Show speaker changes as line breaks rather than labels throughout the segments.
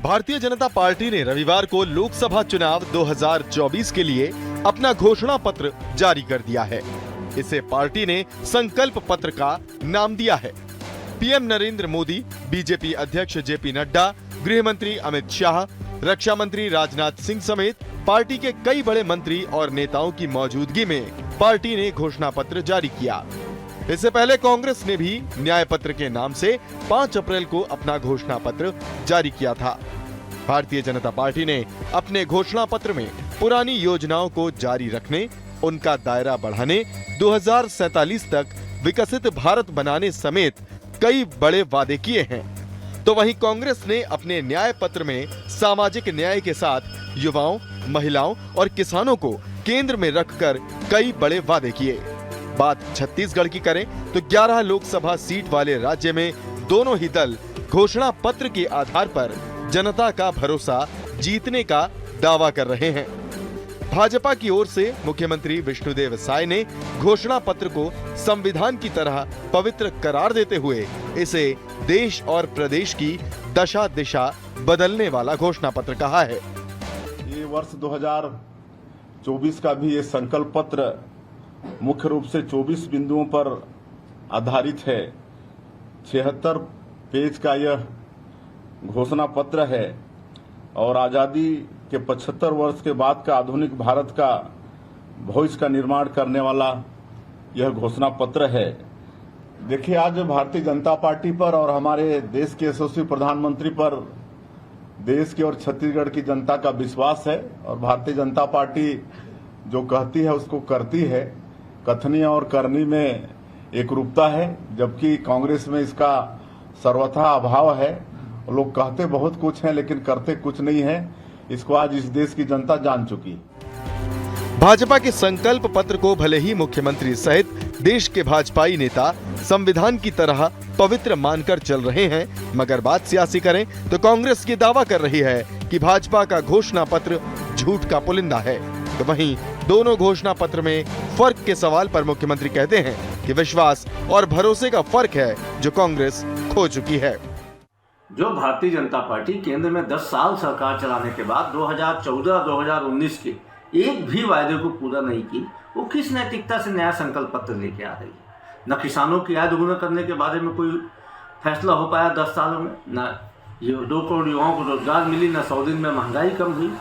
Bharatiya Janata party ने रविवार को लोकसभा चुनाव 2024 के लिए अपना घोषणा पत्र जारी कर दिया है। इसे पार्टी ने संकल्प पत्र का नाम दिया है। पीएम नरेंद्र मोदी, बीजेपी अध्यक्ष जेपी नड्डा, गृह मंत्री अमित शाह, रक्षा मंत्री राजनाथ सिंह समेत पार्टी के कई बड़े मंत्री और नेताओं की मौजूदगी में पार्टी ने घोषणा पत्र जारी किया। इससे पहले कांग्रेस ने भी न्याय पत्र के नाम से 5 अप्रैल को अपना घोषणा पत्र जारी किया था। भारतीय जनता पार्टी ने अपने घोषणा पत्र में पुरानी योजनाओं को जारी रखने, उनका दायरा बढ़ाने, 2047 तक विकसित भारत बनाने समेत कई बड़े वादे किए हैं। तो वहीं कांग्रेस ने अपने न्याय पत्र में सामाजिक न्याय के साथ युवाओं, महिलाओं और किसानों को केंद्र में रखकर कई बड़े वादे किए। बात छत्तीसगढ़ की करें तो 11 लोकसभा सीट वाले राज्य में दोनों ही दल घोषणा पत्र के आधार पर जनता का भरोसा जीतने का दावा कर रहे हैं। भाजपा की ओर से मुख्यमंत्री विष्णुदेव साय ने घोषणा पत्र को संविधान की तरह पवित्र करार देते हुए इसे देश और प्रदेश की दशा दिशा बदलने वाला घोषणा पत्र कहा है।
ये वर्ष 2024 का भी ये संकल्प पत्र मुख्य रूप से 24 बिंदुओं पर आधारित है। 76 पेज का यह घोषणा पत्र है और आजादी के 75 वर्ष के बाद का आधुनिक भारत का भविष्य का निर्माण करने वाला यह घोषणा पत्र है। देखिए, आज भारतीय जनता पार्टी पर और हमारे देश के यशस्वी प्रधानमंत्री पर देश की और छत्तीसगढ़ की जनता का विश्वास है और भारतीय जनता पार्टी जो कहती है उसको करती है। कथनी और करनी में एकरूपता है, जबकि कांग्रेस में इसका सर्वथा अभाव है। लोग कहते बहुत कुछ हैं लेकिन करते कुछ नहीं है। इसको आज इस देश की जनता जान चुकी है।
भाजपा के संकल्प पत्र को भले ही मुख्यमंत्री सहित देश के भाजपाई नेता संविधान की तरह पवित्र मानकर चल रहे हैं, मगर बात सियासी करें तो कांग्रेस ये दावा कर रही है कि भाजपा का घोषणा पत्र झूठ का पुलिंदा है। तो वहीं दोनों घोषणा पत्र में फर्क के सवाल पर मुख्यमंत्री कहते हैं कि विश्वास और भरोसे का फर्क है जो कांग्रेस खो चुकी है।
जो भारतीय जनता पार्टी केंद्र में 10 साल सरकार चलाने के बाद 2014-2019 के एक भी वायदे को पूरा नहीं की, वो किस नैतिकता से नया संकल्प पत्र लेके आ रही है। न किसानों की आय दोगुना करने के बारे में कोई फैसला हो पाया 10 सालों में, न 2 करोड़ युवाओं को रोजगार मिली, न 100 दिन में महंगाई कम हुई।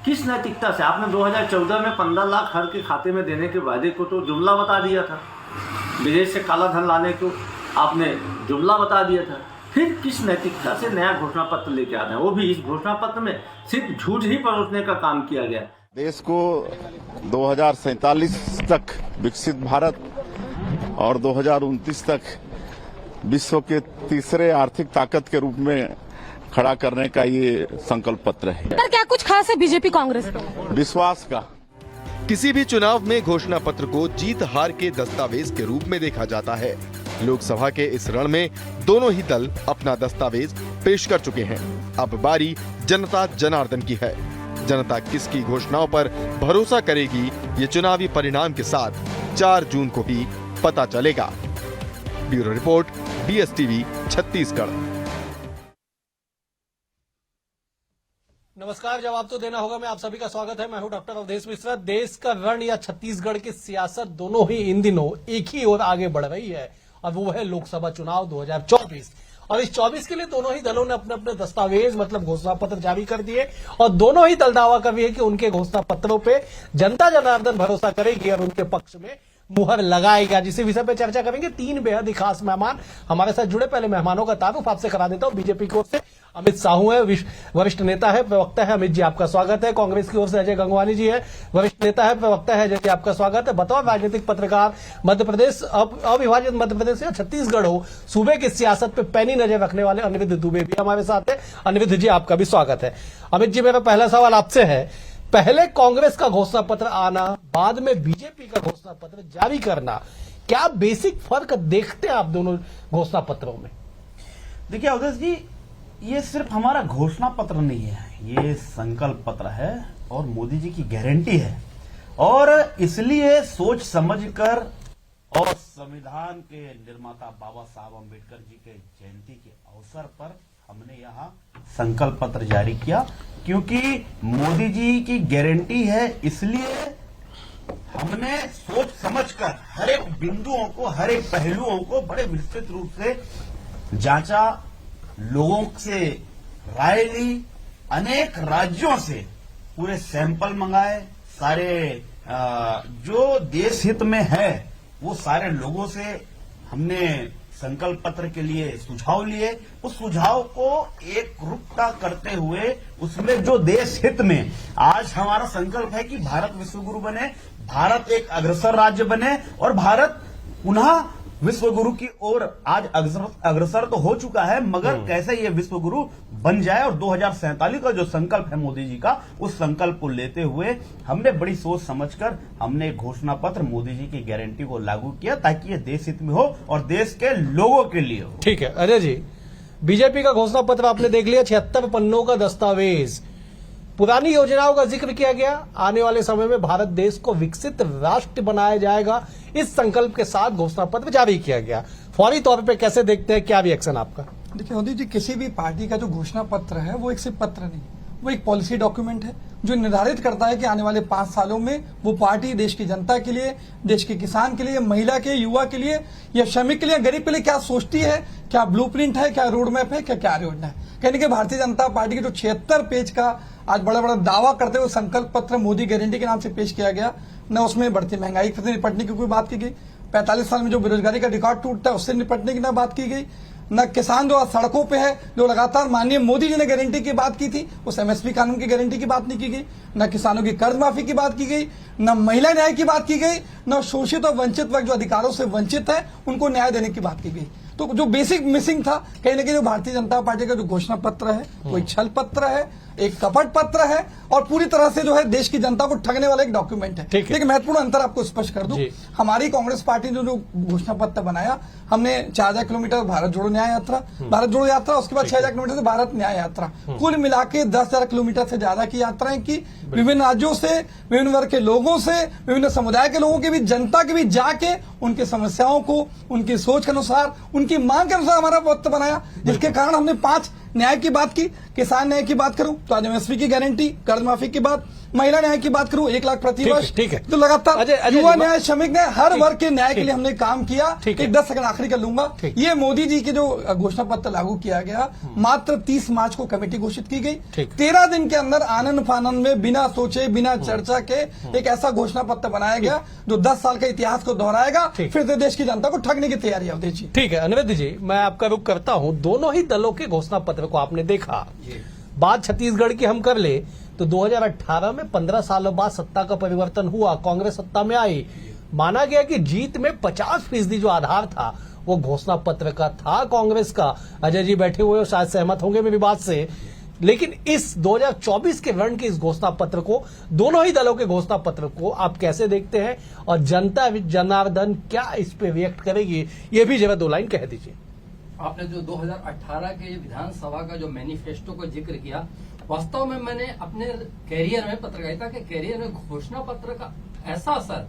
किस नैतिकता से? आपने 2014 में 15 लाख हर के खाते में देने के वायदे को तो जुमला बता दिया था। विदेश से काला धन लाने को आपने जुमला बता दिया था। फिर किस नैतिकता से नया घोषणा पत्र लेके आना है? वो भी इस घोषणा पत्र में सिर्फ झूठ ही परोसने का काम किया गया।
देश को 2047 तक विकसित भारत और 2029 तक विश्व के तीसरे आर्थिक ताकत के रूप में खड़ा करने का ये संकल्प पत्र है।
पर क्या कुछ खास है बीजेपी कांग्रेस पे?
विश्वास का।
किसी भी चुनाव में घोषणा पत्र को जीत हार के दस्तावेज के रूप में देखा जाता है। लोकसभा के इस रण में दोनों ही दल अपना दस्तावेज पेश कर चुके हैं। अब बारी जनता जनार्दन की है। जनता किसकी घोषणाओं पर भरोसा करेगी, ये चुनावी परिणाम के साथ 4 जून को ही पता चलेगा। Bureau report, BSTV Chhattisgarh.
नमस्कार, जवाब तो देना होगा। मैं आप सभी का स्वागत है। मैं हूं डॉक्टर अवधेश मिश्रा। देश का रण या छत्तीसगढ़ की सियासत दोनों ही इन दिनों एक ही ओर आगे बढ़ रही है और वो है लोकसभा चुनाव 2024। और इस 24 के लिए दोनों ही दलों ने अपने अपने दस्तावेज मतलब घोषणा पत्र जारी कर दिए और दोनों ही दल दावा कर रही है कि उनके घोषणा पत्रों पे जनता जनार्दन भरोसा करेगी और उनके पक्ष में मुहर लगाएगा। जिस विषय पे चर्चा करेंगे 3 बेहद ही खास मेहमान हमारे साथ जुड़े। पहले मेहमानों का तारुफ आपसे करा देता हूं। बीजेपी की ओर से अमित साहू है, वरिष्ठ नेता है, प्रवक्ता है। अमित जी, आपका स्वागत है। कांग्रेस की ओर से अजय गंगवानी जी है, वरिष्ठ नेता है, प्रवक्ता है। अजय जी, आपका स्वागत है। बतौर राजनीतिक पत्रकार, मध्य प्रदेश, अविभाजित मध्य प्रदेश या छत्तीसगढ़ हो, सूबे की सियासत पे पैनी नजर रखने वाले अनिरुद्ध दुबे भी हमारे साथ है। अनिरुद्ध जी, आपका भी स्वागत है। अमित जी, मेरा पहला सवाल आपसे है, पहले कांग्रेस का घोषणा पत्र आना, बाद में बीजेपी का घोषणा पत्र जारी करना, क्या बेसिक फर्क देखते हैं आप दोनों घोषणा पत्रों में?
देखिए अवधेश जी, ये सिर्फ हमारा घोषणा पत्र नहीं है, ये संकल्प पत्र है और मोदी जी की गारंटी है। और इसलिए सोच समझकर और संविधान के निर्माता बाबा साहब अम्बेडकर जी के जयंती के अवसर पर हमने यहाँ संकल्प पत्र जारी किया, क्योंकि मोदी जी की गारंटी है, इसलिए हमने सोच समझकर हर एक बिंदुओं को, हर एक पहलुओं को बड़े विस्तृत रूप से जांचा, लोगों से राय ली, अनेक राज्यों से पूरे सैंपल मंगाए, सारे जो देश हित में है वो सारे लोगों से हमने संकल्प पत्र के लिए सुझाव लिए। उस सुझाव को एक रूपता करते हुए उसमें जो देश हित में आज हमारा संकल्प है कि भारत विश्वगुरु बने, भारत एक अग्रसर राज्य बने और भारत पुनः विश्वगुरु की ओर आज अग्रसर तो हो चुका है, मगर कैसे ये विश्वगुरु बन जाए। और 2047 का जो संकल्प है मोदी जी का, उस संकल्प को लेते हुए हमने बड़ी सोच समझकर हमने घोषणा पत्र मोदी जी की गारंटी को लागू किया, ताकि ये देश हित में हो और देश के लोगों के लिए हो।
ठीक है अजय जी, बीजेपी का घोषणा पत्र आपने देख लिया, 76 पन्नों का दस्तावेज, पुरानी योजनाओं का जिक्र किया गया। आने वाले समय में भारत देश को विकसित राष्ट्र बनाया जाएगा, इस संकल्प के साथ घोषणा पत्र जारी किया गया। फौरी तौर पे कैसे देखते हैं, क्या रिएक्शन आपका?
देखिए मोदी जी, किसी भी पार्टी का जो घोषणा पत्र है वो एक सिर्फ पत्र नहीं, वो एक पॉलिसी डॉक्यूमेंट है जो निर्धारित करता है कि आने वाले 5 सालों में वो पार्टी देश की जनता के लिए, देश के किसान के लिए, महिला के, युवा के लिए या श्रमिक के लिए, गरीब के लिए क्या सोचती है, क्या ब्लूप्रिंट है, क्या रोड मैप है, क्या योजना है। कहने के भारतीय जनता पार्टी के जो 76 पेज का आज बड़ा बड़ा दावा करते हुए संकल्प पत्र मोदी गारंटी के नाम से पेश किया गया, न उसमें बढ़ती महंगाई से निपटने की कोई बात की गई, 45 साल में जो बेरोजगारी का रिकॉर्ड टूटता है उससे निपटने की ना बात की गई, न किसान जो आज सड़कों पे है, जो लगातार माननीय मोदी जी ने गारंटी की बात की थी, उस एमएसपी कानून की गारंटी की बात नहीं की गई, न किसानों की कर्ज माफी की बात की गई, न महिला न्याय की बात की गई, न शोषित और वंचित वर्ग जो अधिकारों से वंचित है उनको न्याय देने की बात की गई। तो जो बेसिक मिसिंग था, कहीं ना कहीं जो भारतीय जनता पार्टी का जो घोषणा पत्र है वो एक छल पत्र है, एक कपट पत्र है और पूरी तरह से जो है देश की जनता को ठगने वाला एक डॉक्यूमेंट है। लेकिन महत्वपूर्ण अंतर आपको स्पष्ट कर दूं, हमारी कांग्रेस पार्टी ने जो घोषणा पत्र बनाया, हमने 4000 किलोमीटर भारत जोड़ो न्याय यात्रा, भारत जोड़ो यात्रा, उसके बाद 6000 किलोमीटर से भारत न्याय यात्रा, कुल मिला के 10,000 किलोमीटर से ज्यादा की यात्राएं की, विभिन्न राज्यों से, विभिन्न वर्ग के लोगों से, विभिन्न समुदाय के लोगों के बीच, जनता के बीच जाके उनकी समस्याओं को उनकी सोच के अनुसार, उनकी मांग के अनुसार हमारा पत्र बनाया, जिसके कारण हमने 5 न्याय की बात की। किसान न्याय की बात करूं तो आज एमएसपी की गारंटी, कर्ज माफी की बात, महिला न्याय की बात करूं 1 लाख प्रति वर्ष,
ठीक है।
तो लगातार युवा न्याय, श्रमिक न्याय, हर वर्ग के न्याय के लिए हमने काम किया। एक 10 सेकंड आखिरी कर लूंगा। ये मोदी जी की जो घोषणा पत्र लागू किया गया, मात्र 30 मार्च को कमेटी घोषित की गई, 13 दिन के अंदर आनंद फानंद में बिना सोचे बिना चर्चा के एक ऐसा घोषणा पत्र बनाया गया जो 10 साल के इतिहास को दोहराएगा, फिर से देश की जनता को ठगने की तैयारी है।
ठीक है अनिरुद्ध जी, मैं आपका रुख करता हूं। दोनों ही दलों के घोषणा पत्र को आपने देखा। बात छत्तीसगढ़ की हम कर ले तो 2018 में 15 सालों बाद सत्ता का परिवर्तन हुआ, कांग्रेस सत्ता में आई। माना गया कि जीत में 50% जो आधार था वो घोषणा पत्र का था कांग्रेस का। अजय जी बैठे हुए शायद सहमत होंगे मेरी बात से, लेकिन इस 2024 के रण के इस घोषणा पत्र को, दोनों ही दलों के घोषणा पत्र को आप कैसे देखते हैं और जनता जनार्दन क्या इस पे रिएक्ट करेगी, ये भी जरा 2 लाइन कह दीजिए।
आपने जो 2018 के विधानसभा का जो मैनिफेस्टो का जिक्र किया, वास्तव में मैंने अपने कैरियर में, पत्रकारिता के कैरियर में घोषणा पत्र का ऐसा असर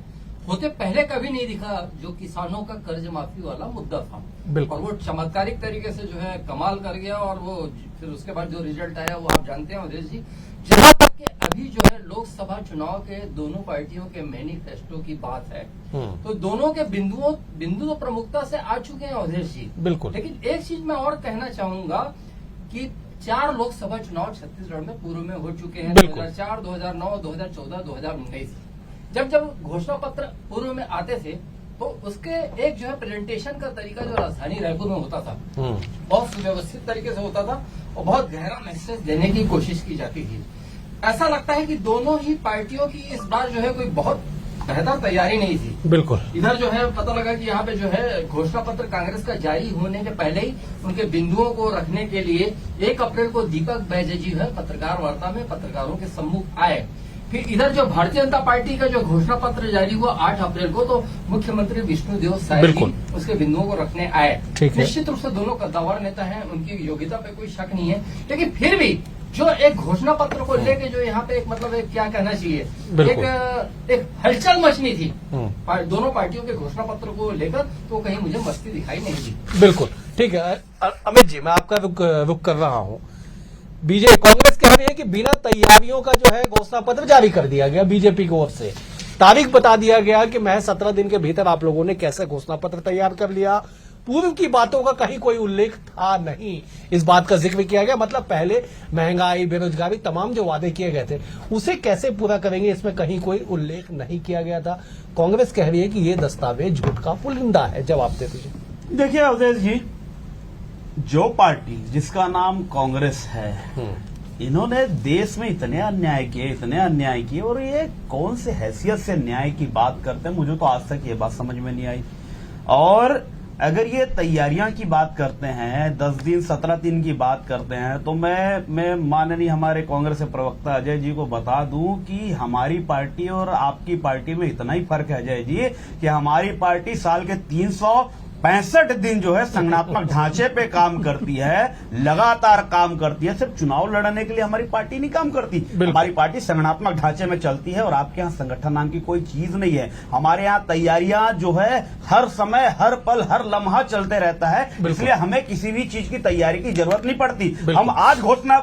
होते पहले कभी नहीं दिखा जो किसानों का कर्ज माफी वाला मुद्दा था। और वो चमत्कारिक तरीके से जो है कमाल कर गया, और वो फिर उसके बाद जो रिजल्ट आया वो आप जानते हैं अवधेश जी। जहां तक कि अभी जो है लोकसभा चुनाव के दोनों पार्टियों के मैनिफेस्टो की बात है, तो दोनों के बिंदु तो प्रमुखता से आ चुके हैं अवधेश जी।
बिल्कुल।
लेकिन एक चीज मैं और कहना चाहूंगा कि 4 लोकसभा चुनाव छत्तीसगढ़ में पूर्व में हो चुके हैं, 2004, 2009, 2014, 2019। जब घोषणा पत्र पूर्व में आते थे तो उसके एक जो है प्रेजेंटेशन का तरीका जो राजधानी रायपुर में होता था, बहुत सुव्यवस्थित तरीके से होता था और बहुत गहरा मैसेज देने की कोशिश की जाती थी। ऐसा लगता है कि दोनों ही पार्टियों की इस बार जो है कोई बहुत बेहतर तैयारी नहीं थी।
बिल्कुल।
इधर जो है पता लगा कि यहाँ पे जो है घोषणा पत्र कांग्रेस का जारी होने के पहले ही उनके बिंदुओं को रखने के लिए 1 अप्रैल को दीपक बैजे जी है पत्रकार वार्ता में पत्रकारों के सम्मुख आए। फिर इधर जो भारतीय जनता पार्टी का जो घोषणा पत्र जारी हुआ 8 अप्रैल को, तो मुख्यमंत्री विष्णुदेव साय जी उसके बिंदुओं को रखने आए। निश्चित रूप से दोनों कद्दावर नेता हैं, उनकी योग्यता पे कोई शक नहीं है, लेकिन फिर भी जो एक घोषणा पत्र को लेके जो यहाँ पे एक मतलब एक क्या कहना चाहिए, एक हलचल मचनी थी दोनों पार्टियों के घोषणा पत्र को लेकर, तो कहीं मुझे मस्ती दिखाई नहीं दी।
बिल्कुल ठीक है अमित जी, मैं आपका रुक कर रहा हूँ। बीजेपी कांग्रेस कह रही है कि बिना तैयारियों का जो है घोषणा पत्र जारी कर दिया गया बीजेपी की ओर से। तारीख बता दिया गया कि महज 17 दिन के भीतर आप लोगों ने कैसे घोषणा पत्र तैयार कर लिया। पूर्व की बातों का कहीं कोई उल्लेख था नहीं, इस बात का जिक्र किया गया। मतलब पहले महंगाई, बेरोजगारी, तमाम जो वादे किए गए थे उसे कैसे पूरा करेंगे, इसमें कहीं कोई उल्लेख नहीं किया गया था। कांग्रेस कह रही है कि ये दस्तावेज झूठ का पुलिंदा है। जवाब दे दीजिए।
देखिए अवधेश जी, जो पार्टी जिसका नाम कांग्रेस है, इन्होंने देश में इतने अन्याय किए, और ये कौन से हैसियत से न्याय की बात करते हैं, मुझे तो आज तक ये बात समझ में नहीं आई। और अगर ये तैयारियां की बात करते हैं, 10 दिन 17 दिन की बात करते हैं, तो मैं माननीय हमारे कांग्रेस के प्रवक्ता अजय जी को बता दूं कि हमारी पार्टी और आपकी पार्टी में इतना ही फर्क है अजय जी, कि हमारी पार्टी साल के 365 दिन जो है संगठनात्मक ढांचे पे काम करती है, लगातार काम करती है। सिर्फ चुनाव लड़ने के लिए हमारी पार्टी नहीं काम करती, हमारी पार्टी संगठनात्मक ढांचे में चलती है। और आपके यहाँ संगठन नाम की कोई चीज नहीं है। हमारे यहाँ तैयारियां जो है हर समय, हर पल, हर लम्हा चलते रहता है, इसलिए हमें किसी भी चीज की तैयारी की जरूरत नहीं पड़ती। हम आज घोषणा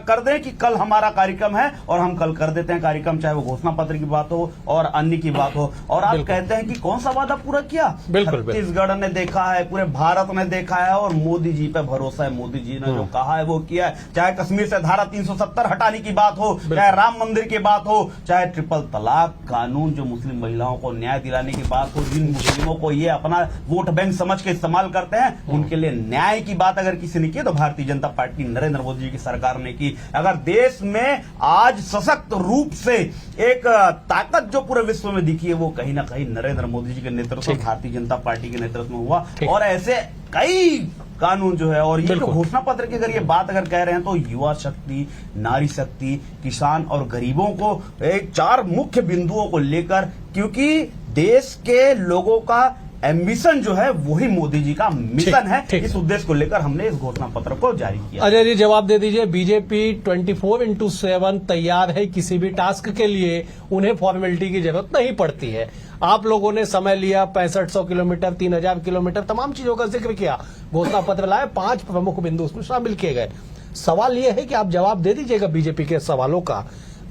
कर दें कि कल हमारा कार्यक्रम है, और हम कल कर देते हैं कार्यक्रम, चाहे वो घोषणा पत्र की बात हो और अन्य की बात हो। और आप कहते हैं कि कौन सा वादा पूरा किया? छत्तीसगढ़ ने देखा है, पूरे भारत ने देखा है, और मोदी जी पे भरोसा है। मोदी जी ने जो कहा है वो किया है। चाहे कश्मीर से धारा 370 हटाने की बात हो, चाहे राम मंदिर की बात हो, चाहे ट्रिपल तलाक कानून जो मुस्लिम महिलाओं को न्याय दिलाने की बात हो, जिन मुस्लिमों को ये अपना वोट बैंक समझ के इस्तेमाल करते हैं, उनके लिए न्याय की बात अगर किसी ने की तो भारतीय जनता पार्टी नरेंद्र मोदी जी की सरकार ने की। अगर देश में आज सशक्त रूप से एक ताकत जो पूरे विश्व में दिखी है, वो कहीं ना कहीं नरेंद्र मोदी जी के नेतृत्व, भारतीय जनता पार्टी के नेतृत्व में हुआ। और ऐसे कई कानून जो है, और ये जो घोषणा पत्र की अगर ये बात अगर कह रहे हैं, तो युवा शक्ति, नारी शक्ति, किसान और गरीबों को एक 4 मुख्य बिंदुओं को लेकर, क्योंकि देश के लोगों का एम्बिशन जो है वही मोदी जी का मिशन है। इस उद्देश्य को लेकर हमने इस घोषणा पत्र को जारी किया।
अजय जी जवाब दे दीजिए। बीजेपी 24/7 तैयार है किसी भी टास्क के लिए, उन्हें फॉर्मेलिटी की जरूरत नहीं पड़ती है। आप लोगों ने समय लिया, 6500 किलोमीटर, 3000 किलोमीटर, तमाम चीजों का जिक्र किया, घोषणा पत्र लाए, 5 प्रमुख बिंदु उसमें शामिल किए गए। सवाल यह है कि आप जवाब दे दीजिएगा बीजेपी के सवालों का।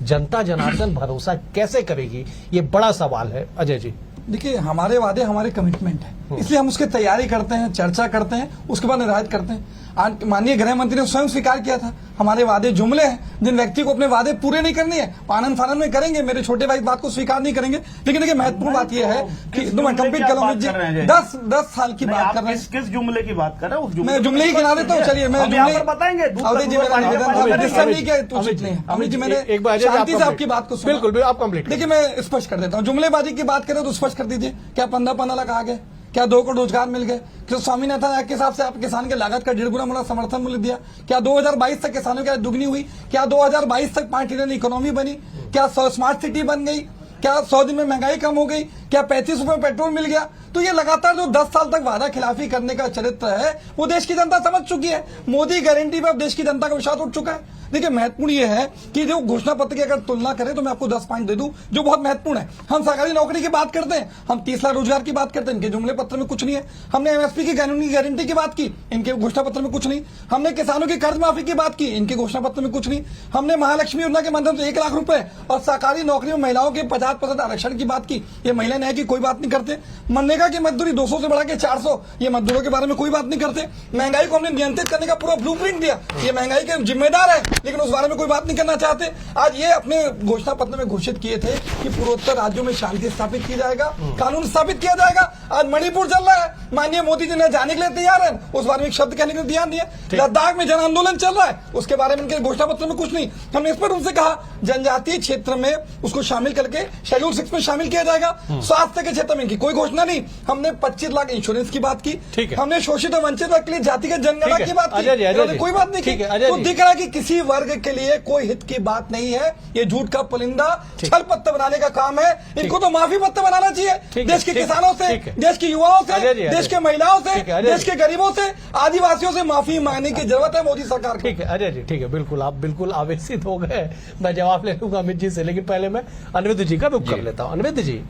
जनता जनार्दन भरोसा कैसे करेगी, ये बड़ा सवाल है। अजय जी
देखिए, हमारे वादे हमारे कमिटमेंट है, इसलिए हम उसकी तैयारी करते हैं, चर्चा करते हैं, उसके बाद निर्धारित करते हैं। आज माननीय गृह मंत्री ने स्वयं स्वीकार किया था, हमारे वादे जुमले हैं। जिन व्यक्ति को अपने वादे पूरे नहीं करने हैं, आनंद फानंद में करेंगे, मेरे छोटे भाई बात को स्वीकार नहीं करेंगे। लेकिन देखिए, महत्वपूर्ण बात यह है कि मैं कंप्लीट कर लूँ, 10 साल की बात कर रहे हैं।
किस जुमले की बात कर रहे हैं?
मैं जुमले ही गिना देता हूँ। चलिए, मैं जुमले
बताएंगे।
अवधेश जी, मेरा निवेदन था, डिस्टर्ब नहीं किया उचित नहीं है। अमित जी, मैंने शांति से आपकी बात को सुना।
बिल्कुल, आप कंप्लीट।
देखिए, मैं स्पष्ट कर देता हूँ। जुमलेबाजी की बात करें तो स्पष्ट कर दीजिए, क्या 15 लाख आ गए? क्या 2 करोड़ रोजगार मिल गए? क्या स्वामीनाथन एक्ट के हिसाब से आप किसान के लागत का 1.5 गुना समर्थन मूल्य दिया? क्या 2022 तक किसानों की आय दुगनी हुई? क्या 2022 तक 5 ट्रिलियन इकोनॉमी बनी? क्या स्मार्ट सिटी बन गई? क्या 100 दिन में महंगाई कम हो गई? क्या 35 रुपए पेट्रोल मिल गया? तो ये लगातार जो 10 साल तक वादा खिलाफी करने का चरित्र है, वो देश की जनता समझ चुकी है। मोदी गारंटी पे अब देश की जनता का विश्वास उठ चुका है। देखिए, महत्वपूर्ण ये है कि जो घोषणा पत्र की अगर तुलना करें तो मैं आपको 10 पॉइंट दे दूं जो बहुत महत्वपूर्ण है। हम सरकारी नौकरी की बात करते हैं, हम 30 लाख रोजगार की बात करते हैं, इनके जुमले पत्र में कुछ नहीं है। हमने एमएसपी की कानूनी गारंटी की बात की, इनके घोषणा पत्र में कुछ नहीं। हमने किसानों की कर्ज माफी की बात की, इनके घोषणा पत्र में कुछ नहीं। हमने महालक्ष्मी योजना के माध्यम से 1 लाख रुपए और सरकारी नौकरी में महिलाओं के 50% आरक्षण की बात की। ये महिला न्याय की कोई बात नहीं करते। मनरेगा की मजदूरी 200 से बढ़ा के 400, ये मजदूरों के बारे में कोई बात नहीं करते। महंगाई को हमने नियंत्रित करने का पूरा ब्लूप्रिंट दिया, ये महंगाई के जिम्मेदार है, लेकिन उस बारे में कोई बात नहीं करना चाहते। आज ये अपने घोषणा पत्र में घोषित किए थे कि पूर्वोत्तर राज्यों में शांति स्थापित की जाएगा, कानून स्थापित किया जाएगा। आज मणिपुर चल रहा है, माननीय मोदी जी ने जाने के लिए तैयार है, उस बारे में एक शब्द कहने के लिए तैयार नहीं है। लद्दाख में जन आंदोलन चल रहा है, उसके बारे में इनके घोषणा पत्र में कुछ नहीं। हमने स्पष्ट रूप से कहा जनजातीय क्षेत्र में उसको शामिल करके शेड्यूल 6 में शामिल किया जाएगा। स्वास्थ्य के क्षेत्र में इनकी कोई घोषणा नहीं। हमने 25 लाख इंश्योरेंस की बात की, हमने शोषित और वंचित वर्ग के लिए जातिगत जनगणना की बात की, कोई बात नहीं की। तो दिख रहा है कि किसी वर्ग के लिए कोई हित की बात नहीं है। ये झूठ का पुलिंदा छल पत्र बनाने का काम है। इनको तो माफी पत्र बनाना चाहिए देश के किसानों से, देश के युवाओं से, देश के महिलाओं से, देश के गरीबों से, आदिवासियों से माफी मांगने की जरूरत है मोदी सरकार को।
ठीक है अजय जी, ठीक है, बिल्कुल आप बिल्कुल आवेशित हो गए। मैं जवाब ले लूंगा अमित जी से, लेकिन पहले मैं अनिरुद्ध जी का रुख कर लेता हूं। अनिरुद्ध जी,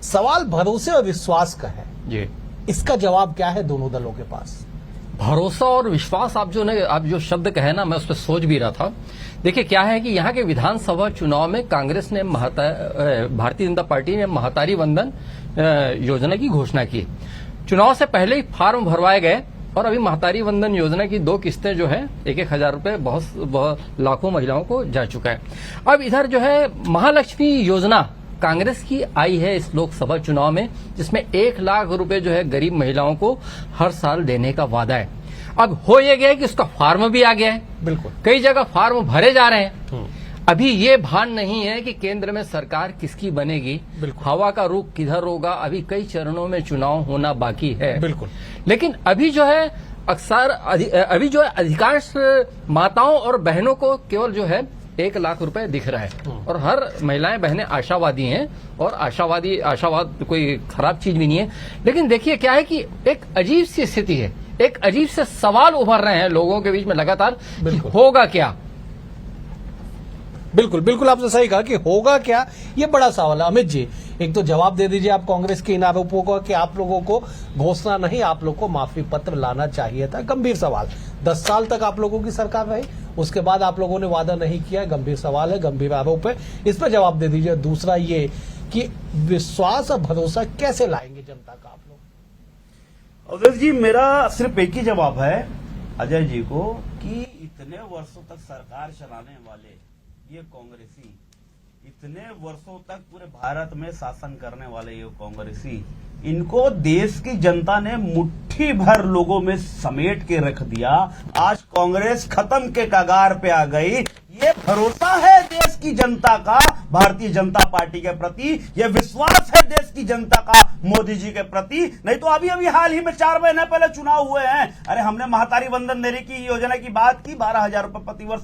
सवाल भरोसे और विश्वास का है
जी,
इसका जवाब क्या है दोनों दलों के पास?
भरोसा और विश्वास, आप जो शब्द कहे ना, मैं उस पर सोच भी रहा था। देखिए क्या है कि यहाँ के विधानसभा चुनाव में कांग्रेस ने भारतीय जनता पार्टी ने महतारी वंदन योजना की घोषणा की। चुनाव से पहले ही फार्म भरवाए गए और अभी महतारी वंदन योजना की 2 किस्तें जो है 1,000 रुपए बहुत लाखों महिलाओं को जा चुका है। अब इधर जो है महालक्ष्मी योजना कांग्रेस की आई है इस लोकसभा चुनाव में, जिसमें 1 लाख रुपए जो है गरीब महिलाओं को हर साल देने का वादा है। अब हो ये गया कि उसका फार्म भी आ गया है,
बिल्कुल
कई जगह फार्म भरे जा रहे हैं। अभी ये भान नहीं है कि केंद्र में सरकार किसकी बनेगी, हवा का रुख किधर होगा, अभी कई चरणों में चुनाव होना बाकी है।
बिल्कुल,
लेकिन अभी जो है अभी जो है अधिकांश माताओं और बहनों को केवल जो है 1 लाख रुपए दिख रहा है और हर महिलाएं बहनें आशावादी हैं और आशावाद कोई खराब चीज भी नहीं है। लेकिन देखिए क्या है कि एक अजीब सी स्थिति है, एक अजीब से सवाल उभर रहे हैं लोगों के बीच में लगातार कि होगा क्या।
बिल्कुल बिल्कुल आपने सही कहा कि होगा क्या, ये बड़ा सवाल है। अमित जी, एक तो जवाब दे दीजिए आप कांग्रेस के इन आरोपों को कि आप लोगों को घोषणा नहीं, आप लोगों को माफी पत्र लाना चाहिए था। गंभीर सवाल, 10 साल तक आप लोगों की सरकार रही, उसके बाद आप लोगों ने वादा नहीं किया, गंभीर सवाल है, गंभीर आरोप है, इस पर जवाब दे दीजिए। दूसरा ये कि विश्वास और भरोसा कैसे लाएंगे जनता का आप लोग?
अवधेश जी, मेरा सिर्फ एक ही जवाब है अजय जी को कि इतने वर्षों तक सरकार चलाने वाले ये कांग्रेसी, इतने वर्षों तक पूरे भारत में शासन करने वाले ये कांग्रेसी, इनको देश की जनता ने मुट्ठी भर लोगों में समेट के रख दिया। आज कांग्रेस खत्म के कगार पे आ गई। ये भरोसा है देश की जनता का भारतीय जनता पार्टी के प्रति, ये विश्वास है देश की जनता का मोदी जी के प्रति। नहीं तो अभी हाल ही में 4 महीने पहले चुनाव हुए हैं, अरे हमने महतारी वंदन देने की योजना की बात की, 12,000 रुपए प्रतिवर्ष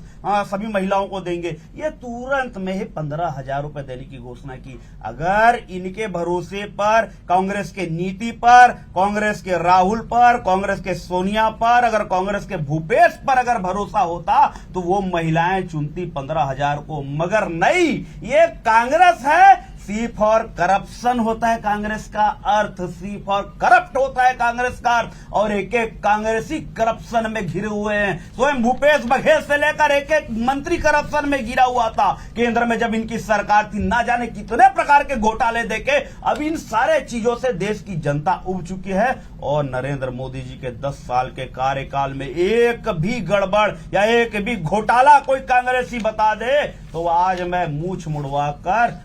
सभी महिलाओं को देंगे। ये तुरंत में ही 15,000 रुपए देने की घोषणा की। अगर इनके भरोसे पर, कांग्रेस के नीति पर, कांग्रेस के राहुल पर, कांग्रेस के सोनिया पर, अगर कांग्रेस के भूपेश पर अगर भरोसा होता तो वो महिलाएं चुनती 15,000 को, मगर नहीं। ये कांग्रेस है, सी फॉर करप्शन होता है कांग्रेस का अर्थ, सी फॉर करप्ट होता है कांग्रेस का अर्थ, और एक एक कांग्रेसी करप्शन में घिरे हुए हैं। स्वयं भूपेश बघेल से लेकर एक एक मंत्री करप्शन में घिरा हुआ था। केंद्र में जब इनकी सरकार थी, ना जाने कितने प्रकार के घोटाले देके अब इन सारे चीजों से देश की जनता उब चुकी है। और नरेंद्र मोदी जी के 10 साल के कार्यकाल में एक भी गड़बड़ या एक भी घोटाला कोई कांग्रेसी बता दे तो आज मैं मूंछ मुड़वा कर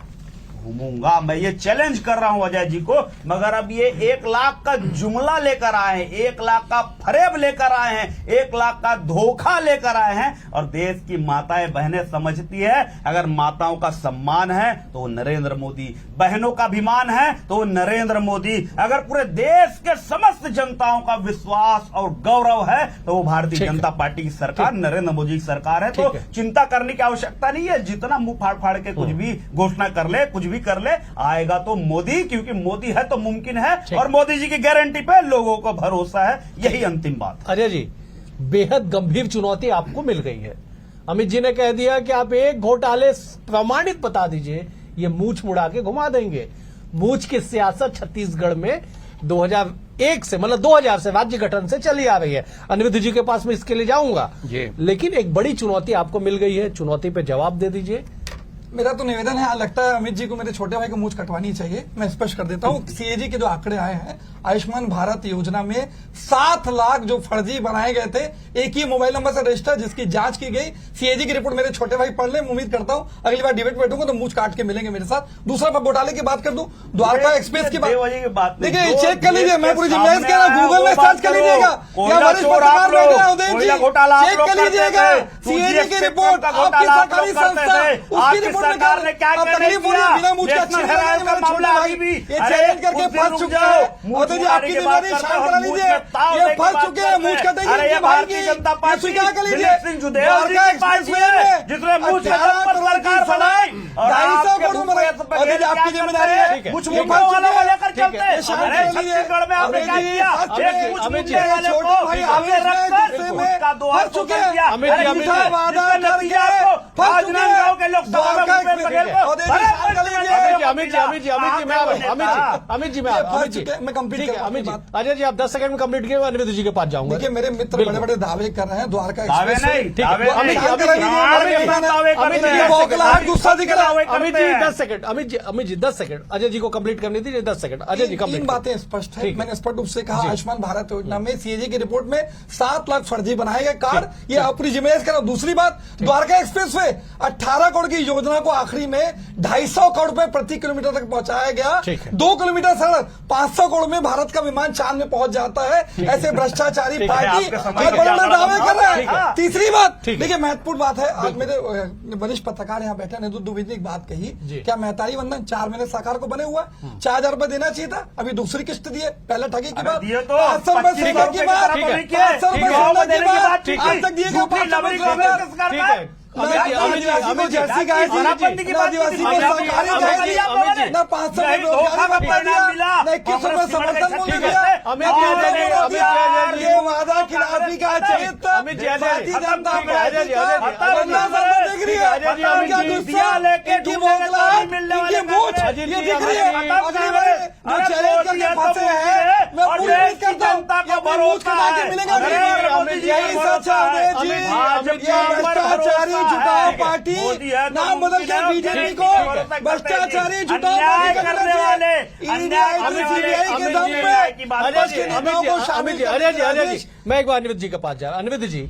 घूमूंगा। मैं ये चैलेंज कर रहा हूं अजय जी को। मगर अब ये 1 लाख का जुमला लेकर आए हैं, 1 लाख का फरेब लेकर आए हैं, 1 लाख का धोखा लेकर आए हैं। और देश की माताएं बहनें समझती है, अगर माताओं का सम्मान है तो वो नरेंद्र मोदी, बहनों का अभिमान है तो वो नरेंद्र मोदी, अगर पूरे देश के समस्त जनताओं का विश्वास और गौरव है तो वो भारतीय जनता पार्टी की सरकार, नरेंद्र मोदी की सरकार है। तो चिंता करने की आवश्यकता नहीं है। जितना मुंह फाड़ फाड़ के कुछ भी घोषणा कर ले, कुछ भी कर ले, आएगा तो मोदी, क्योंकि मोदी है तो मुमकिन है और मोदी जी की गारंटी पे लोगों को भरोसा है। यही अंतिम बात।
अजय जी, बेहद गंभीर चुनौती आपको मिल गई है। अमित जी ने कह दिया कि आप एक घोटाले प्रमाणित बता दीजिए, ये मूंछ मुड़ा के घुमा देंगे। मूंछ की सियासत छत्तीसगढ़ में 2001 से, मतलब 2000 से राज्य गठन से चली आ रही है। अनिरुद्ध जी के पास मैं इसके लिए जाऊंगा, लेकिन एक बड़ी चुनौती आपको मिल गई है, चुनौती पे जवाब दे दीजिए।
मेरा तो निवेदन है, लगता है अमित जी को मेरे छोटे भाई को मूंछ कटवानी चाहिए। मैं स्पष्ट कर देता हूँ, सीएजी के जो आंकड़े आए हैं, आयुष्मान भारत योजना में 7 लाख जो फर्जी बनाए गए थे, एक ही मोबाइल नंबर से रजिस्टर, जिसकी जांच की गई। सीएजी की रिपोर्ट मेरे छोटे भाई पढ़ ले। उम्मीद करता हूँ अगली बार डिबेट बैठूंगा तो मूंछ काट के मिलेंगे मेरे साथ। दूसरा मैं घोटाले की बात कर दूं, द्वारका एक्सप्रेस की बात, देखिए चेक कर लीजिए, मैं पूरी जिम्मेदारी कह रहा हूं, गूगल में सर्च कर लीजिएगा, या वरिष्ठ पत्रकार बैठे हैं उदय जी, चेक कर लीजिएगा। सीएजी की रिपोर्ट, आपकी सरकारी संस्था, उसकी रिपोर्ट
सरकार ने क्या
अब तकलीफ हो रही है, बिना मुझ का
नेशनल हेराल्ड का मामला अभी भी
ये चैलेंज करके फंस चुके हैं। मोदी जी आपकी जिम्मेदारी शांत करा लीजिए, ये फंस चुके हैं, मुझ का देखिए
भारतीय जनता पार्टी
स्वीकार कर लीजिए।
दिलीप सिंह जुदेव जी की पार्टी है जिसने मुझ सरकार बनाई,
250 करोड़ बनाए, मोदी जी आपकी जिम्मेदारी है।
कुछ मुद्दों वाला लेकर चलते हैं। छत्तीसगढ़ में आपने क्या किया, एक कुछ मुद्दे वाले को आगे रखकर उसका 200% दिया। राजनांदगांव के लोकसभा में भूपेश बघेल को
अमित जी
मैं कंप्लीट कर
अमित जी अजय जी आप 10 सेकंड में कंप्लीट किए, अनिरुद्ध जी के पास जाऊंगा।
देखिए मेरे मित्र बड़े बड़े दावे कर रहे हैं, द्वारका
दावे
एक्सप्रेस
नहीं,
से-
दावे
अमित
नहीं।
जी, शांत रहिए,
अमित जी,
बौखलाहट गुस्सा दिख रहा है।
अमित जी 10 सेकंड, अमित जी 10 सेकंड, अजय जी को कंप्लीट करने दीजिए 10 सेकंड। अजय जी
तीन
कंप्लीट
बातें स्पष्ट है।
ठीक है।
मैंने स्पष्ट रूप से कहा आयुष्मान भारत योजना में सीएजी की रिपोर्ट में 7 लाख फर्जी बनाए गए कार्ड, ये अप्रिजिमेज करो। दूसरी बात, द्वारका एक्सप्रेस वे 18 करोड़ की योजना को आखिरी में 250 करोड़ रुपए प्रति किलोमीटर तक पहुंचाया गया।
ठीक है।
2 किलोमीटर सड़क 500 करोड़ में भारत का विमान चांद में पहुंच जाता है। ऐसे भ्रष्टाचारी
ठीक है,
पार्टी
आपका समय
बहुत बड़े बड़े
ज्यादा
दावे कर रहे
ठीक है।
हैं। तीसरी बात
ठीक है।
देखिए महत्वपूर्ण बात है, आज मेरे वरिष्ठ पत्रकार यहाँ बैठे ने दुविधा एक बात कही,
जी।
क्या मेहतारी वंदन 4 महीने सरकार को बने हुआ 4,000 रुपए देना चाहिए था, अभी दूसरी किस्त दिए, पहले ठगी की बात
दिए तो
500 रुपए
25
सिलेंडर की बात,
ठीक है।
500 रुपए सिलेंडर
देने
की
की बात
बात,
ठीक
आज
है।
तक दिए गए
झूठी
500
लबड़ी
रुपए
कांग्रेस सरकार
ठीक है। अमित जी
आदिवासी को जर्सी गाय दी,
शराबबंदी की बात
आदिवासी को
अमित जी,
सरकारी
अमित
गाय
जी,
दी,
अमित जी,
ना 500 रुपए
नहीं, धोखा का
रोजगार
परिणाम मिला।
ना 21 रुपए समर्थन मूल्य
ठीक
दिया।
है।
अमित जी, अमित जी,
ये वादा खिलाफी का चरित्र
अमित जी, अजय जी,
भारतीय जनता
ठीक है, अजय जी, अजय जी,
पार्टी का देख रही है।
अजय जी, अमित
क्या
जी,
गुस्सा,
दिया लेके
इनकी
ढूंढने का
बौखलाहट,
नहीं मिलने वाले
इनकी मूंछ,
कांग्रेस।
ये दिख रही है।
अमित जी,
अगली बार जो
अरे
चैलेंज करके
मोदी है तो
फंसे
मोदी
हैं,
है,
मैं
और
पूरी
देश
उम्मीद
की
करता हूं
जनता
ये
का
अपनी मूंछ
भरोसा
कटा के
है।
मिलेगा
अरे
नहीं।
मोदी जी
यही
का
सच है
भरोसा
जी।
है। भाजपा
ये
पर
भ्रष्टाचारी
भरोसा
जुटाओ
है।
पार्टी
मोदी है तो
नाम बदल के
मुमकिन है,
बीजेपी
ठीक
को
है।
भ्रष्टाचारी जुटाओ
अन्याय
पार्टी
करने वाले,
अन्याय
करने वाले,
सीबीआई के
अमित
दम
जी,
पे
की बात
विपक्ष के
करिए।
नेताओं को शामिल
अजय जी,
करने
अजय
का
जी, मैं एक बार अनिरुद्ध जी के पास जा रहा हूं। अनिरुद्ध जी,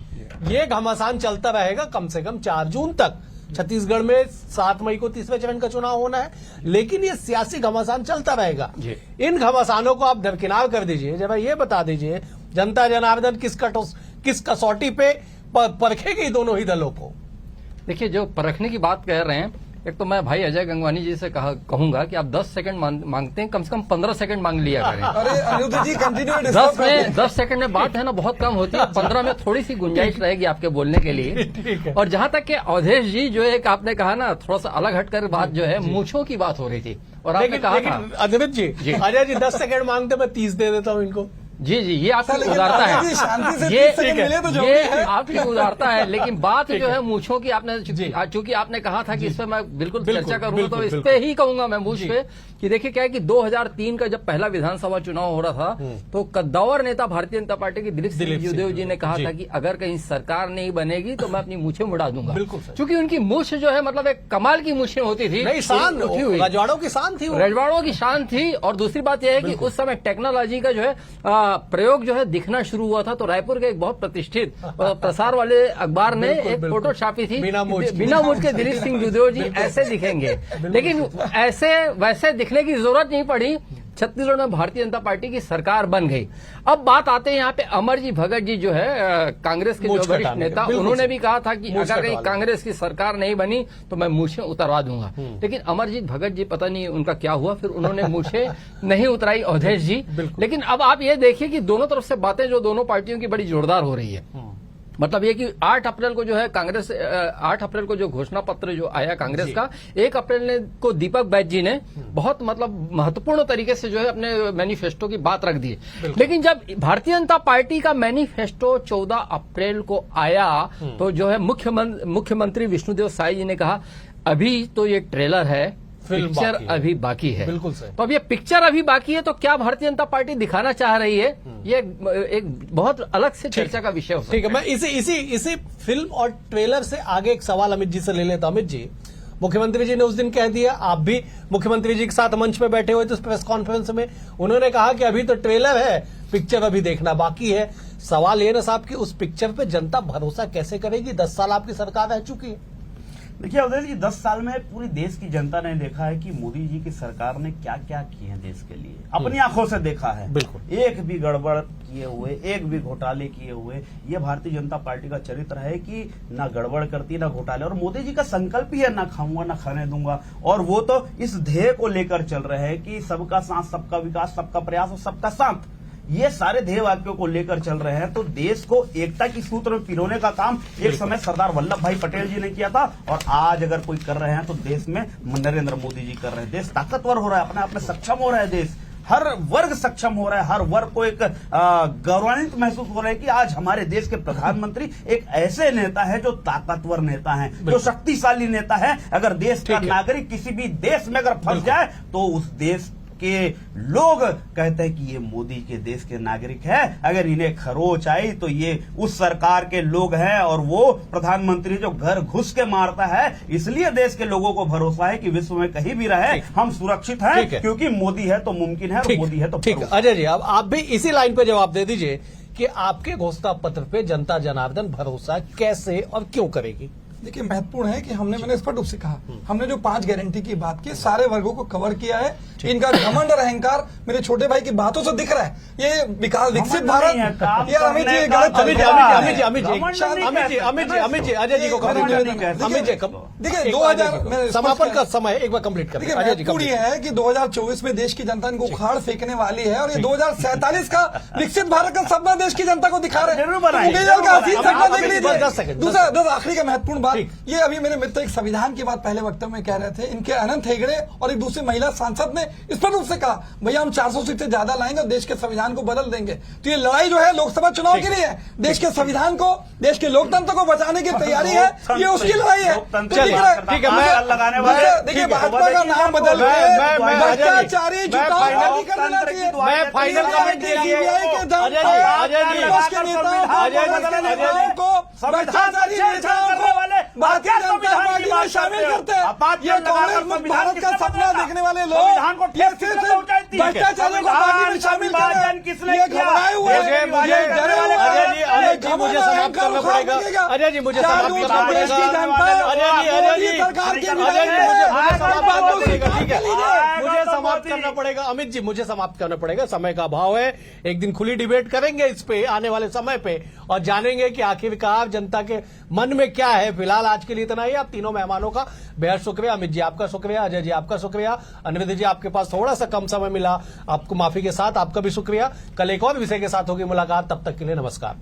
ये घमासान चलता रहेगा कम से कम 4 जून तक। छत्तीसगढ़ में 7 मई को 30वें चरण का चुनाव होना है, लेकिन ये सियासी घमासान चलता रहेगा। इन घमासानों को आप दरकिनार कर दीजिए। जब ये बता दीजिए जनता जनार्दन किस कसौटी पे परखेगी दोनों ही दलों को।
देखिए, जो परखने की बात कह रहे हैं, एक तो मैं भाई अजय गंगवानी जी से कहूंगा कि आप 10 सेकंड मांगते हैं, कम से कम 15 सेकंड मांग लिया करें।
अरे अनिरुद्ध जी कंटिन्यू
10 सेकंड में बात है ना बहुत कम होती है, 15 में थोड़ी सी गुंजाइश रहेगी आपके बोलने के लिए। और जहां तक कि अवधेश जी जो एक आपने कहा ना, थोड़ा सा अलग हटकर बात जो है, मूंछों की बात हो रही थी और आपने कहा था
अनिरुद्ध जी, अजय जी 10 सेकंड मांगते, मैं 30 दे देता हूं इनको।
जी जी, ये आपकी
लेकिन
उदारता
अजय जी, शांति से
है,
30 सेकंड मिले तो जरूरी
ये
है।
आपकी उदारता है। लेकिन बात जो है मूछों की, आपने चूंकि आपने कहा था कि इस पे मैं बिल्कुल चर्चा करूंगा, तो इस पे ही कहूंगा मैं मूछ पे कि देखिए क्या है कि 2003 का जब पहला विधानसभा चुनाव हो रहा था, तो कद्दावर नेता भारतीय जनता पार्टी के दिलीप सिंह जुदेव जी ने कहा था कि अगर कहीं सरकार नहीं बनेगी तो मैं अपनी मूछें मुड़ा दूंगा। क्योंकि उनकी मूछ जो है मतलब एक कमाल की मूछें होती थी,
शान
उठी हुई
रजवाड़ों की शान थी,
रजवाड़ों की शान थी। और दूसरी बात यह है कि उस समय टेक्नोलॉजी का जो है प्रयोग जो है दिखना शुरू हुआ था, तो रायपुर के एक बहुत प्रतिष्ठित प्रसार वाले अखबार ने एक फोटो छापी थी, बिना मूछ के दिलीप सिंह जुदेव जी ऐसे दिखेंगे। लेकिन ऐसे वैसे दिखने की जरूरत नहीं पड़ी, छत्तीसगढ़ में भारतीय जनता पार्टी की सरकार बन गई। अब बात आते हैं यहाँ पे अमरजीत भगत जी जो है कांग्रेस के जो वरिष्ठ नेता, उन्होंने भी कहा था कि अगर कहीं कांग्रेस की सरकार नहीं बनी तो मैं मूछें उतरवा दूंगा। लेकिन अमरजीत भगत जी पता नहीं उनका क्या हुआ, फिर उन्होंने मूछें नहीं उतराई अवधेश जी। लेकिन अब आप ये देखिए कि दोनों तरफ से बातें जो दोनों पार्टियों की बड़ी जोरदार हो रही है। मतलब ये कि 8 अप्रैल को जो है कांग्रेस 8 अप्रैल को जो घोषणा पत्र जो आया कांग्रेस का, 1 अप्रैल को दीपक बैज जी ने बहुत मतलब महत्वपूर्ण तरीके से जो है अपने मैनिफेस्टो की बात रख दी। लेकिन जब भारतीय जनता पार्टी का मैनिफेस्टो 14 अप्रैल को आया तो जो है मुख्यमंत्री विष्णुदेव साय जी ने कहा अभी तो ये ट्रेलर है, पिक्चर अभी बाकी है।
बिल्कुल सही।
तो अब ये पिक्चर अभी बाकी है, तो क्या भारतीय जनता पार्टी दिखाना चाह रही है, ये एक बहुत अलग से चर्चा का विषय हो सकता है।
ठीक है, मैं इसी फिल्म और ट्रेलर से आगे एक सवाल अमित जी से ले लेता। अमित जी, मुख्यमंत्री जी ने उस दिन कह दिया, आप भी मुख्यमंत्री जी के साथ मंच पे बैठे हुए थे उस प्रेस कॉन्फ्रेंस में, उन्होंने कहा कि अभी तो ट्रेलर है, पिक्चर अभी देखना बाकी है। सवाल ये ना साहब कि उस पिक्चर पे जनता भरोसा कैसे करेगी? 10 साल आपकी सरकार रह चुकी है।
देखिए अवधेश जी, 10 साल में पूरी देश की जनता ने देखा है कि मोदी जी की सरकार ने क्या क्या किए हैं देश के लिए, अपनी आंखों से देखा है।
बिल्कुल।
एक भी गड़बड़ किए हुए, एक भी घोटाले किए हुए, ये भारतीय जनता पार्टी का चरित्र है कि ना गड़बड़ करती ना घोटाले। और मोदी जी का संकल्प ही है ना खाऊंगा ना खाने दूंगा, और वो तो इस ध्येय को लेकर चल रहे हैं कि सबका साथ, सबका विकास, सबका प्रयास और सबका साथ, ये सारे ध्येय वाक्यों को लेकर चल रहे हैं। तो देश को एकता की सूत्र में पिरोने का काम एक समय सरदार वल्लभ भाई पटेल जी ने किया था, और आज अगर कोई कर रहे हैं तो देश में नरेंद्र मोदी जी कर रहे हैं। देश ताकतवर हो रहा है, अपने आप में सक्षम हो रहा है, देश हर वर्ग सक्षम हो रहा है, हर वर्ग को एक गौरवान्वित महसूस हो रहा है कि आज हमारे देश के प्रधानमंत्री एक ऐसे नेता है जो ताकतवर नेता है, जो शक्तिशाली नेता है। अगर देश का नागरिक किसी भी देश में अगर फंस जाए तो उस देश के लोग कहते हैं कि ये मोदी के देश के नागरिक हैं। अगर इन्हें खरोच आई तो ये उस सरकार के लोग हैं, और वो प्रधानमंत्री जो घर घुस के मारता है। इसलिए देश के लोगों को भरोसा है कि विश्व में कहीं भी रहे हम सुरक्षित हैं, क्योंकि मोदी है तो मुमकिन है, और मोदी है तो
ठीक है। अजय जी, अब आप भी इसी लाइन पे जवाब दे दीजिए कि आपके घोषणा पत्र पे जनता जनार्दन भरोसा कैसे और क्यों करेगी?
देखिए, महत्वपूर्ण है कि मैंने स्पष्ट रूप से कहा, हमने जो 5 गारंटी की बात की, सारे वर्गों को कवर किया है। इनका घमंड और अहंकार मेरे छोटे भाई की बातों से दिख रहा है। ये विकास विकसित भारत, यार अमित जी गलत,
अमित जी अजय जी को देखिए 2000 समापन का समय एक बार कंप्लीट कर।
देखिए, महत्वपूर्ण है कि 2024 में देश की जनता इनको उखाड़ फेंकने वाली है, और ये 2047 का विकसित भारत का सपना देश की जनता को दिखा रहे हैं। दूसरा आखिरी का महत्वपूर्ण बात, ये अभी मेरे मित्र एक संविधान की बात पहले वक्तव्य में कह रहे थे, इनके अनंत हेगड़े और एक दूसरे महिला सांसद ने स्पष्ट रूप से कहा, भैया हम 400 सीट से ज्यादा लाएंगे और देश के संविधान को बदल देंगे। तो ये लड़ाई जो है लोकसभा चुनाव की नहीं है, देश के संविधान को, देश के लोकतंत्र को बचाने की तैयारी है, ये उसकी लड़ाई है।
ठीक है, मैं लगाने वाले
देखिए, भाजपा का नाम बदल भ्रष्टाचारी जुटाव कर देना चाहिए।
मैं फाइनल कमेंट के लिए
भ्रष्टाचारी नेताओं को भारतीय जनता पार्टी में शामिल करते हैं। ये कांग्रेस मुक्त भारत का सपना देखने वाले लोग ये सिर्फ भ्रष्टाचारियों को पार्टी में शामिल कर रहे हैं। ये घबराए हुए हैं, ये डरे हुए हैं।
मुझे समाप्त करना पड़ेगा। अजय जी मुझे समाप्त करना पड़ेगा। मुझे समाप्त करना पड़ेगा। अमित जी मुझे समाप्त करना पड़ेगा, समय का अभाव है। एक दिन खुली डिबेट करेंगे इस पे आने वाले समय पे, और जानेंगे कि आखिरकार जनता के मन में क्या है। फिलहाल आज के लिए इतना ही। आप तीनों मेहमानों का बेहद शुक्रिया। अमित जी आपका शुक्रिया, अजय जी आपका शुक्रिया, अनिरुद्ध जी आपके पास थोड़ा सा कम समय मिला, आपको माफी के साथ आपका भी शुक्रिया। कल एक और विषय के साथ होगी मुलाकात, तब तक के लिए नमस्कार।